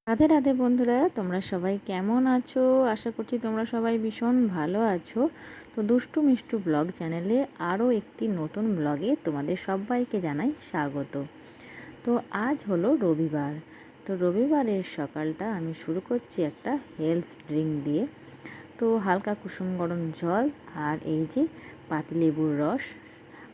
রাধে রাধে বন্ধুরা, তোমরা সবাই কেমন আছো? আশা করছি তোমরা সবাই ভীষণ ভালো আছো। তো দুষ্টু মিষ্টু ব্লগ চ্যানেলে আরও একটি নতুন ব্লগে তোমাদের সবাইকে জানাই স্বাগত। তো আজ হলো রবিবার। তো রবিবারের সকালটা আমি শুরু করছি একটা হেলথ ড্রিঙ্ক দিয়ে। তো হালকা কুসুম গরম জল আর এই যে পাতিলেবুর রস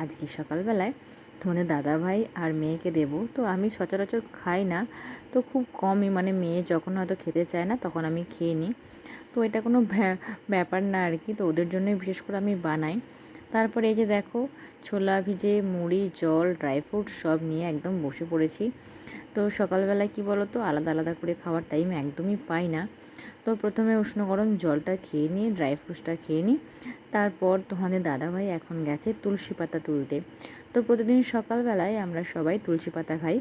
আজকে সকালবেলায় তোমাদের দাদাভাই আর মেয়েকে দেবো। তো আমি সচরাচর খাই না, তো খুব কমই, মানে মেয়ে যখন হয়তো খেতে চায় না তখন আমি খেয়ে নিই। তো এটা কোনো ব্যাপার না আর কি। তো ওদের জন্যই বিশেষ করে আমি বানাই। তারপরে এই যে দেখো, ছোলা ভিজে মুড়ি জল ড্রাই ফ্রুট সব নিয়ে একদম বসে পড়েছি। তো সকালবেলায় কি বলো তো, আলাদা আলাদা করে খাওয়ার টাইম একদমই পাই না। তো প্রথমে উষ্ণ গরম জলটা খেয়ে নিয়ে ড্রাই ফ্রুটসটা খেয়ে নিই। তারপর তোমাদের দাদাভাই এখন গেছে তুলসী পাতা তুলতে। তো প্রতিদিন সকালবেলায় আমরা সবাই তুলসী পাতা খাই।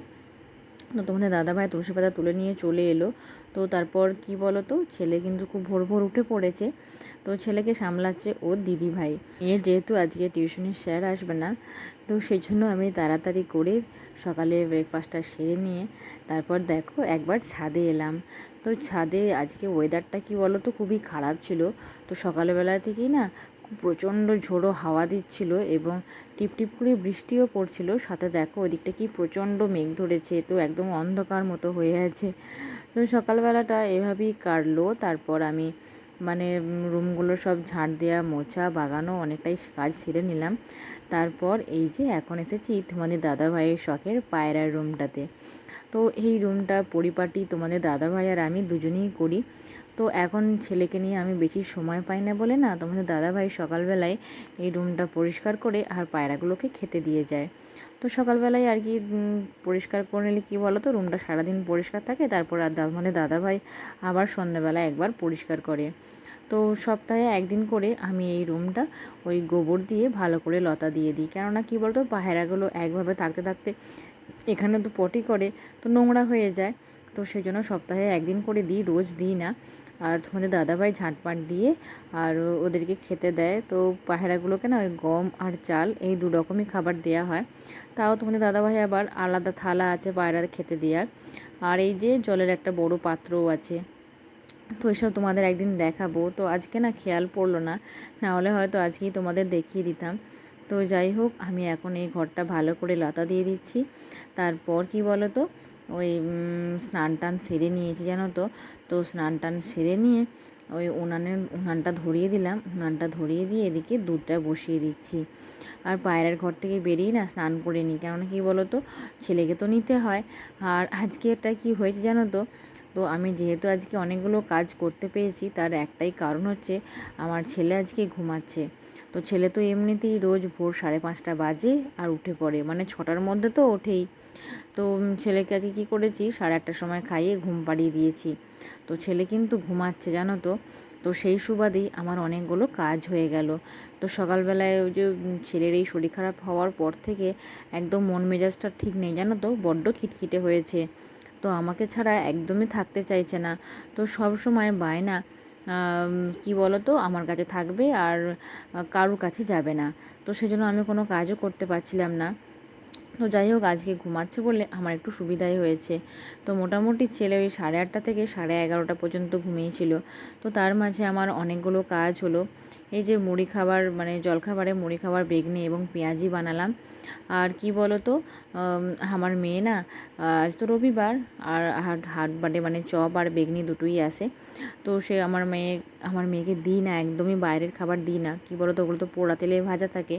তো তোমাদের দাদাভাই তুলসী পাতা তুলে নিয়ে চলে এলো। তো তারপর কি বলো তো, ছেলে কিন্তু খুব ভোর ভোর উঠে পড়েছে। তো ছেলেকে সামলাচ্ছে ওর দিদিভাই। এর যেহেতু আজকে টিউশনের স্যার আসবে না, তো সেই জন্য আমি তাড়াতাড়ি করে সকালে ব্রেকফাস্টটা সেরে নিয়ে তারপর দেখো একবার ছাদে এলাম। তো ছাদে আজকে ওয়েদারটা কি বলো তো, খুবই খারাপ ছিল। তো সকালবেলা থেকেই না খুব প্রচণ্ড ঝোড়ো হাওয়া দিচ্ছিল এবং টিপটিপ করে বৃষ্টিও পড়ছিল। সাথে দেখো ওদিকটা কি প্রচণ্ড মেঘ ধরেছে, তো একদম অন্ধকার মতো হয়ে আছে। তো সকালবেলাটা এভাবেই কাটলো। তারপর আমি মানে রুমগুলো সব ঝাড় দেওয়া মোছা বাগানো অনেকটাই কাজ সেরে নিলাম। তারপর এই যে এখন এসেছি তোমাদের দাদাভাইয়ের শখের পায়রার রুমটাতে। তো এই রুমটা পরিপাটি তোমাদের দাদাভাই আর আমি দুজনেই করি। তো এখন ছেলেকে নিয়ে আমি বেশি সময় পাই না বলে না, তোমাদের দাদাভাই সকালবেলায় এই রুমটা পরিষ্কার করে আর পায়রাগুলোকে খেতে দিয়ে যায়। তো সকালবেলায় আর কি পরিষ্কার করে নিলে কী বলো তো, রুমটা সারাদিন পরিষ্কার থাকে। তারপর আর আমাদের দাদাভাই আবার সন্ধ্যাবেলায় একবার পরিষ্কার করে। তো সপ্তাহে একদিন করে আমি এই রুমটা ওই গোবর দিয়ে ভালো করে লতা দিয়ে দিই। কেননা কী বলতো, পায়রাগুলো একভাবে থাকতে থাকতে এখানে তো পটি করে, তো নোংরা হয়ে যায়। তো সেই জন্য সপ্তাহে একদিন করে দিই, রোজ দিই না। আর তোমাদের দাদাভাই ঝাঁটপাট দিয়ে আর ওদেরকে খেতে দেয়। তো পায়রাগুলোকে না ওই গম আর চাল এই দু রকমই খাবার দেওয়া হয়। তাও তোমাদের দাদাভাই আবার আলাদা থালা আছে পায়রার খেতে দেওয়ার। আর এই যে জলের একটা বড় পাত্রও আছে। তো এসব তোমাদের একদিন দেখাবো। তো আজকে না খেয়াল পড়লো না, নাহলে হয়তো আজকেই তোমাদের দেখিয়ে দিতাম। তো যাই হোক, আমি এখন এই ঘরটা ভালো করে লতা দিয়ে দিচ্ছি। তারপর কি বলো তো, ওই স্নান টান সেরে নিয়েছি জানো তো। তো স্নান টান সেরে নিয়ে ওই উনানটা ধরিয়ে দিলাম। উনানটা ধরিয়ে দিয়ে এদিকে দুধটা বসিয়ে দিচ্ছি। আর পায়রার ঘর থেকে বেরিয়ে না স্নান করে নিই, কেননা কী বলো তো, ছেলেকে তো নিতে হয়। আর আজকে এটা কী হয়েছে জানো তো, তো আমি যেহেতু আজকে অনেকগুলো কাজ করতে পেরেছি তার একটাই কারণ হচ্ছে আমার ছেলে আজকে ঘুমাচ্ছে। তো ছেলে তো এমনিতেই রোজ ভোর 5:30 বাজে আর উঠে পড়ে, মানে 6টার মধ্যে তো ওঠেই। তো ছেলেকে আজকে কী করেছি, 8:30টার সময় খাইয়ে ঘুম পাড়িয়ে দিয়েছি। তো ছেলে কিন্তু ঘুমাচ্ছে জানো তো। তো সেই সুবাদেই আমার অনেকগুলো কাজ হয়ে গেল। তো সকালবেলায় ওই যে ছেলের এই শরীর খারাপ হওয়ার পর থেকে একদম মন মেজাজটা ঠিক নেই জানো তো, বড্ড খিটখিটে হয়েছে। তো আমাকে ছাড়া একদমই থাকতে চাইছে না। তো সব সময় বায়না, কি বলো তো, আমার কাছে থাকবে আর কারুর কাছে যাবে না। তো সেজন্য আমি কোনো কাজও করতে পারছিলাম না। তো যাই হোক, আজকে ঘুমাচ্ছে বলে আমার একটু সুবিধাই হয়েছে। তো মোটামুটি ছেলে ওই 8:30 থেকে 11:30 পর্যন্ত ঘুমিয়েছিল। তো তার মাঝে আমার অনেকগুলো কাজ হলো। এই যে মুড়ি খাবার, মানে জলখাবারে মুড়ি খাবার বেগনি এবং পেঁয়াজি বানালাম। আর কি বলো তো, আমার মেয়ে না, আজ তো রবিবার, আর হাট হাট বাটে মানে চপ আর বেগনি দুটোই আসে। তো সে আমার মেয়েকে দিই না, একদমই বাইরের খাবার দিই না। কি বলো তো, ওগুলো তো পোড়া তেলে ভাজা থাকে।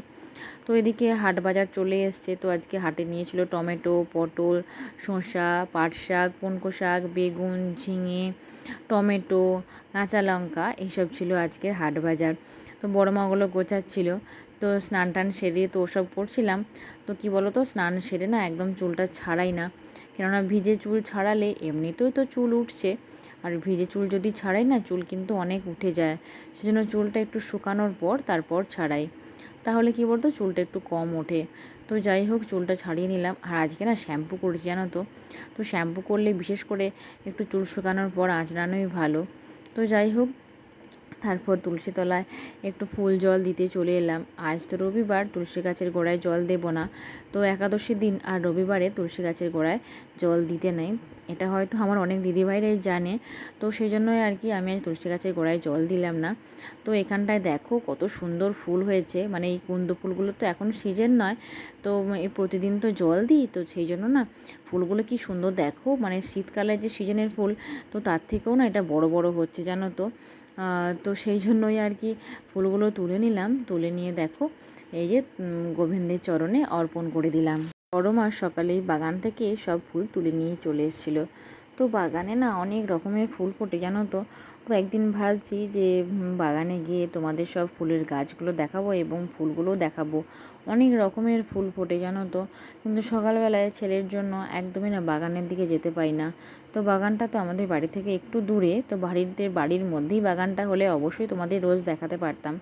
তো এদিকে হাট বাজার চলে এসছে। তো আজকে হাটে নিয়েছিল টমেটো, পটল, শসা, পাট শাক, পুনকো শাক, বেগুন, ঝিঙে, টমেটো, কাঁচা লঙ্কা, এইসব ছিল আজকের হাট বাজার। তো বড় মাগুলো গোছাচ্ছিল। তো স্নান টান সেরে তো ওসব করছিলাম। তো কি বলো তো, স্নান সেরে না একদম চুলটা ছাড়াই না, কেননা ভিজে চুল ছাড়ালে এমনিতেই তো চুল উঠছে, আর ভিজে চুল যদি ছাড়াই না চুল কিন্তু অনেক উঠে যায়। সেজন্য চুলটা একটু শুকানোর পর তারপর ছাড়াই, তাহলে কী বলতো চুলটা একটু কম ওঠে। তো যাই হোক, চুলটা ছাড়িয়ে নিলাম। আর আজকে না শ্যাম্পু করেছি জানো তো। তো শ্যাম্পু করলে বিশেষ করে একটু চুল শুকানোর পর আঁচড়ানোই ভালো। তো যাই হোক, তারপর তুলসী তলায় একটু ফুল জল দিতে চলে এলাম। আজ তো রবিবার, তুলসী গাছের গোড়ায় জল দেব না, তো একাদশীর দিন আর রবিবারে তুলসী গাছের গোড়ায় জল দিতে নেই। এটা হয়তো আমার অনেক দিদিভাইরাই জানে, তো সেই জন্যই আর কি আমি আজ তুলসী গাছের গোড়ায় জল দিলাম না। তো এখানটায় দেখো কত সুন্দর ফুল হয়েছে, মানে এই কুন্দ ফুলগুলো তো এখন সিজন নয়, তো এই প্রতিদিন তো জল দিই, তো সেই জন্য না ফুলগুলো কি সুন্দর দেখো, মানে শীতকালের যে সিজনের ফুল, তো তার থেকেও না এটা বড় বড় হচ্ছে জানো তো। তো সেই জন্যই আর কি ফুলগুলো তুলে নিলাম, তুলে নিয়ে দেখো এই যে গোবিন্দের চরণে অর্পণ করে দিলাম। বড় মা সকালেই বাগান থেকে সব ফুল তুলে নিয়ে চলে এসেছিলো। তো বাগানে না অনেক রকমের ফুল ফোটে জানো তো। তো একদিন ভাবছি যে বাগানে গিয়ে তোমাদের সব ফুলের গাছগুলো দেখাবো এবং ফুলগুলোও দেখাবো। অনেক রকমের ফুল ফোটে জানো তো, কিন্তু সকালবেলায় ছেলের জন্য একদমই না বাগানের দিকে যেতে পাই না। তো বাগানটা তো আমাদের বাড়ি থেকে একটু দূরে, তো বাড়ির মধ্যেই বাগানটা হলে অবশ্যই তোমাদের রোজ দেখাতে পারতাম।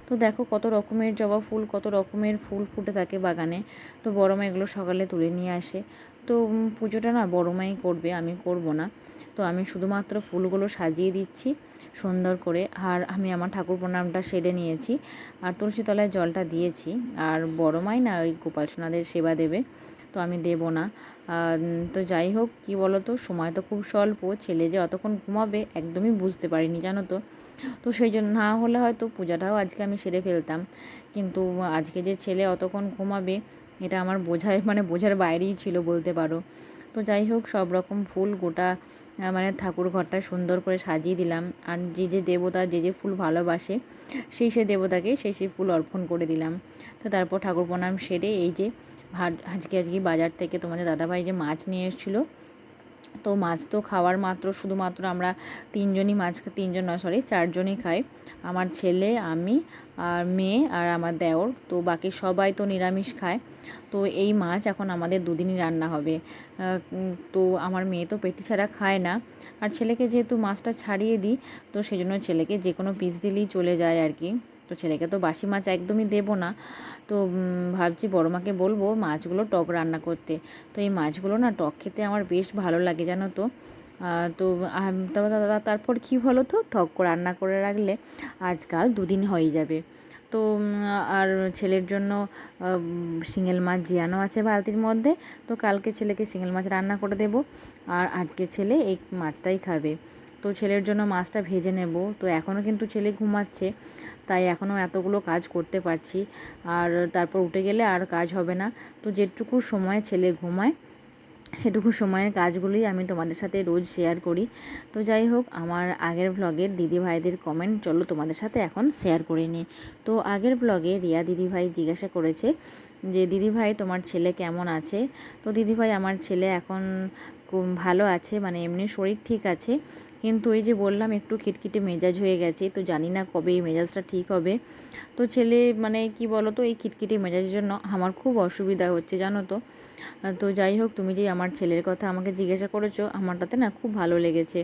তো দেখো কত রকমের জবা ফুল, কত রকমের ফুল ফুটে থাকে বাগানে। তো বড় মা এগুলো সকালে তুলে নিয়ে আসে। তো পুজোটা না বড় মাই করবে, আমি করব না। তো আমি শুধুমাত্র ফুলগুলো সাজিয়ে দিচ্ছি সুন্দর করে, আর আমি আমার ঠাকুর প্রণামটা সেরে নিয়েছি, আর তুলসী তলায় জলটা দিয়েছি। আর বড় মাই না ওই গোপাল সোনাদের সেবা দেবে, তো আমি দেব না। তো যাই হোক, কী বলো তো, সময় তো খুব স্বল্প, ছেলে যে অতক্ষণ ঘুমাবে একদমই বুঝতে পারিনি জানো তো। তো সেই জন্য না হলে হয়তো পূজাটাও আজকে আমি সেরে ফেলতাম, কিন্তু আজকে যে ছেলে অতক্ষণ ঘুমাবে এটা আমার বোঝার বাইরেই ছিল বলতে পারো। তো যাই হোক, সব রকম ফুল গোটা মানে ঠাকুর ঘরটা সুন্দর করে সাজিয়ে দিলাম। আর যে দেবতা যে ফুল ভালোবাসে সেই দেবতাকে সেই ফুল অর্পণ করে দিলাম। তো তারপর ঠাকুর প্রণাম সেরে এই যে আজকে বাজার থেকে তোমাদের দাদাভাই যে মাছ নিয়ে এসেছিলো, তো মাছ তো খাওয়ার শুধুমাত্র আমরা তিনজন নয় সরি 4 জনই খাই। আমার ছেলে, আমি আর মেয়ে আর আমার দেওর, তো বাকি সবাই তো নিরামিষ খায়। তো এই মাছ এখন আমাদের দুদিনই রান্না হবে। তো আমার মেয়ে তো পেটি ছাড়া খায় না, আর ছেলেকে যেহেতু মাছটা ছাড়িয়ে দিই, তো সেই জন্য ছেলেকে যে কোনো পিস দিলেই চলে যায় আর কি। তো ছেলেকে তো বাসি মাছ একদমই দেবো না। তো ভাবছি বড় মাকে বলবো মাছগুলো টক রান্না করতে। তো এই মাছগুলো না টক খেতে আমার বেশ ভালো লাগে জানো তো। তো তারপর কী বলো তো, টক রান্না করে রাখলে আজকাল 2 দিন হয়ে যাবে। তো আর ছেলের জন্য শিঙেল মাছ জিয়ানো আছে বালতির মধ্যে, তো কালকে ছেলেকে শিঙেল মাছ রান্না করে দেব, আর আজকে ছেলে এই মাছটাই খাবে। তো ছেলের জন্য মাছটা ভেজে নেব। তো এখনও কিন্তু ছেলে ঘুমাচ্ছে, তাই এখনও এতগুলো কাজ করতে পারছি, আর তারপর উঠে গেলে আর কাজ হবে না। তো যেটুকু সময় ছেলে ঘুমায় সেটুকু সময়ের কাজগুলোই আমি তোমাদের সাথে রোজ শেয়ার করি। তো যাই হোক, আমার আগের ভ্লগের দিদিভাইদের কমেন্ট চলো তোমাদের সাথে এখন শেয়ার করে নিই। তো আগের ব্লগে রিয়া দিদিভাই জিজ্ঞাসা করেছে যে দিদিভাই তোমার ছেলে কেমন আছে। তো দিদিভাই আমার ছেলে এখন খুব ভালো আছে, মানে এমনি শরীর ঠিক আছে, কিন্তু এই যে বললাম একটু খিটখিটে মেজাজ হয়ে গেছে, তো জানি না কবে এই মেজাজটা ঠিক হবে। তো ছেলে মানে কি বলো তো, এই খিটখিটে মেজাজের জন্য আমার খুব অসুবিধা হচ্ছে জানো তো। তো যাই হোক, তুমি যে আমার ছেলের কথা আমাকে জিজ্ঞাসা করেছো, আমার তাতে না খুব ভালো লেগেছে।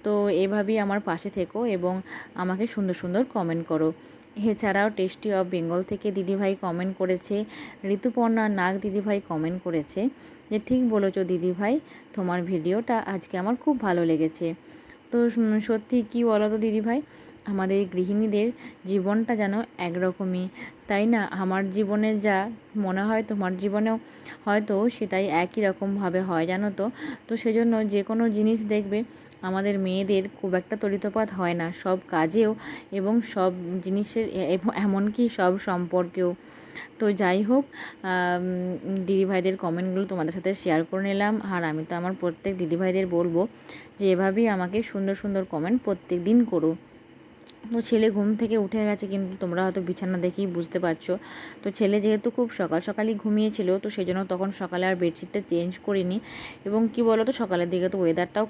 তো এভাবেই আমার পাশে থেকো এবং আমাকে সুন্দর সুন্দর কমেন্ট করো। এছাড়াও টেস্টি অফ বেঙ্গল থেকে দিদিভাই কমেন্ট করেছে, ঋতুপর্ণা নাগ দিদিভাই কমেন্ট করেছে যে ঠিক বলেছো দিদিভাই, তোমার ভিডিওটা আজকে আমার খুব ভালো লেগেছে। তো সত্যি কী বলো তো দিদিভাই, আমাদের গৃহিণীদের জীবনটা যেন একরকমই, তাই না? আমার জীবনে যা মনে হয় তোমার জীবনেও হয়তো সেটাই একই রকমভাবে হয় জানো তো। তো সেজন্য যে কোনো জিনিস দেখবে আমাদের মেয়েদের খুব একটা তড়িতপাত হয় না সব কাজেও এবং সব জিনিসের এমনকি সব সম্পর্কেও। তো যাই হোক, দিদিভাইদের কমেন্টগুলো তোমাদের সাথে শেয়ার করে নিলাম, আর আমি তো আমার প্রত্যেক দিদিভাইদের বলবো যে এভাবেই আমাকে সুন্দর সুন্দর কমেন্ট প্রত্যেক দিন করো। তো ছেলে ঘুম থেকে উঠে গেছে, কিন্তু তোমরা হয়তো বিছানা দেখেই বুঝতে পারছো। তো ছেলে যেহেতু খুব সকালই ঘুমিয়েছিল, তো সেই জন্য তখন সকালে আর বেডশিটটা চেঞ্জ করিনি। এবং কি বলো তো, সকালের দিকে তো ওয়েদারটাও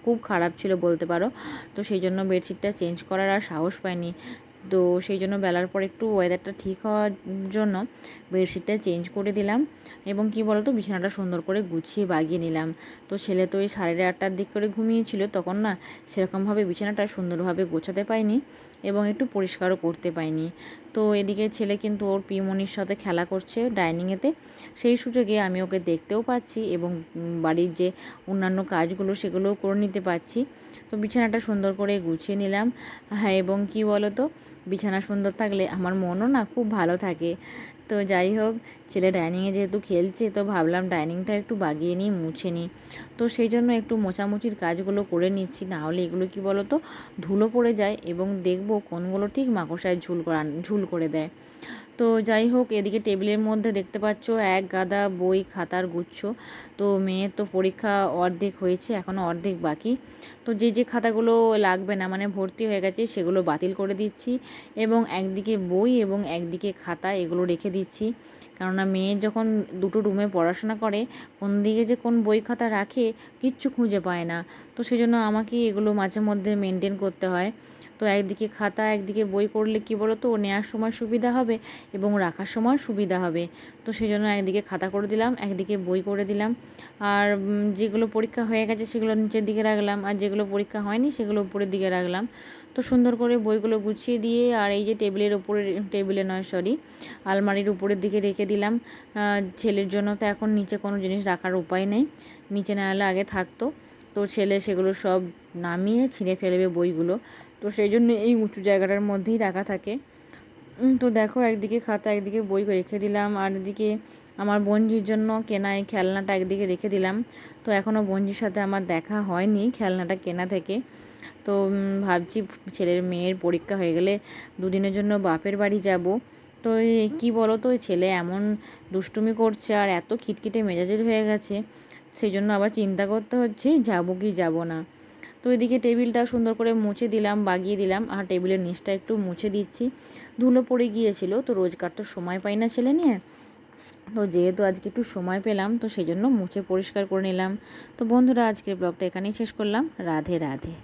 খুব খারাপ ছিল বলতে পারো। তো সেই জন্য বেডশিটটা চেঞ্জ করার আর সাহস পাইনি। তো সেই জন্য বেলার পর একটু ওয়েদারটা ঠিক হওয়ার জন্য বেডশিটটা চেঞ্জ করে দিলাম, এবং কি বলো তো বিছানাটা সুন্দর করে গুছিয়ে বাগিয়ে নিলাম। তো ছেলে তো ওই 8:30টার দিক করে ঘুমিয়েছিল, তখন না সেরকমভাবে বিছানাটা সুন্দরভাবে গোছাতে পাইনি এবং একটু পরিষ্কারও করতে পাইনি। তো এদিকে ছেলে কিন্তু ওর পিমনির সাথে খেলা করছে ডাইনিংয়েতে। সেই সুযোগে আমি ওকে দেখতেও পাচ্ছি এবং বাড়ির যে অন্যান্য কাজগুলো সেগুলোও করে নিতে পারছি। তো বিছানাটা সুন্দর করে গুছিয়ে নিলাম। হ্যাঁ, এবং কি বলো তো, বিছানা সুন্দর থাকলে আমার মনও না খুব ভালো থাকে। তো যাই হোক, ছেলে ডাইনিংয়ে যেহেতু খেলছে, তো ভাবলাম ডাইনিংটা একটু বাগিয়ে নিই, মুছে নিই। তো সেই জন্য একটু মোছামুছির কাজগুলো করে নিচ্ছি, না হলে এগুলো কি বলো তো ধুলো পড়ে যায় এবং দেখবো কোনগুলো ঠিক মাকড়সায় ঝুল করে দেয়। তো যাই হোক, এদিকে টেবিলের মধ্যে দেখতে পাচ্ছ এক গাদা বই খাতার গুচ্ছ। তো মেয়ের তো পরীক্ষা অর্ধেক হয়েছে, এখনও অর্ধেক বাকি। তো যে যে খাতাগুলো লাগবে না, মানে ভর্তি হয়ে গেছে, সেগুলো বাতিল করে দিচ্ছি এবং একদিকে বই এবং একদিকে খাতা এগুলো রেখে দিচ্ছি। কেননা মেয়ে যখন দুটো রুমে পড়াশোনা করে, কোন দিকে যে কোন বই খাতা রাখে কিচ্ছু খুঁজে পায় না। তো সেই জন্য আমাকে এগুলো মাঝে মধ্যে মেনটেন করতে হয়। তো একদিকে খাতা একদিকে বই করলে কি বলো তো, ও নেওয়ার সময় সুবিধা হবে এবং রাখার সময় সুবিধা হবে। তো সেই জন্য একদিকে খাতা করে দিলাম, একদিকে বই করে দিলাম। আর যেগুলো পরীক্ষা হয়ে গেছে সেগুলো নিচের দিকে রাখলাম, আর যেগুলো পরীক্ষা হয়নি সেগুলো উপরের দিকে রাখলাম। তো সুন্দর করে বইগুলো গুছিয়ে দিয়ে, আর এই যে টেবিলের উপরে, টেবিলে নয় সরি, আলমারির উপরের দিকে রেখে দিলাম। ছেলের জন্য তো এখন নিচে কোনো জিনিস রাখার উপায় নেই, নিচে না হলে আগে থাকতো। তো ছেলে সেগুলো সব নামিয়ে ছিঁড়ে ফেলবে বইগুলো। তো সেই জন্য এই উঁচু জায়গাটার মধ্যেই রাখা থাকে। তো দেখো, একদিকে খাতা একদিকে বই রেখে দিলাম, আর এদিকে আমার বোনঝির জন্য কেনা এই খেলনাটা একদিকে রেখে দিলাম। তো এখনও বোনঝির সাথে আমার দেখা হয়নি খেলনাটা কেনা থেকে। তো ভাবছি ছেলের মেয়ের পরীক্ষা হয়ে গেলে দুদিনের জন্য বাপের বাড়ি যাব। তো কী বলো তো, ওই ছেলে এমন দুষ্টুমি করছে আর এত খিটখিটে মেজাজের হয়ে গেছে, সেই জন্য আবার চিন্তা করতে হচ্ছে যাব কি যাব না। তো এদিকে টেবিলটা সুন্দর করে মুছে দিলাম, বাগিয়ে দিলাম, আর টেবিলের নিচটা একটু মুছে দিচ্ছি, ধুলো পড়ে গিয়েছিল। তো রোজগার তো সময় পাই না ছেলে নিয়ে, তো যেহেতু আজকে একটু সময় পেলাম, তো সেই জন্য মুছে পরিষ্কার করে নিলাম। তো বন্ধুরা, আজকের ব্লগটা এখানেই শেষ করলাম। রাধে রাধে।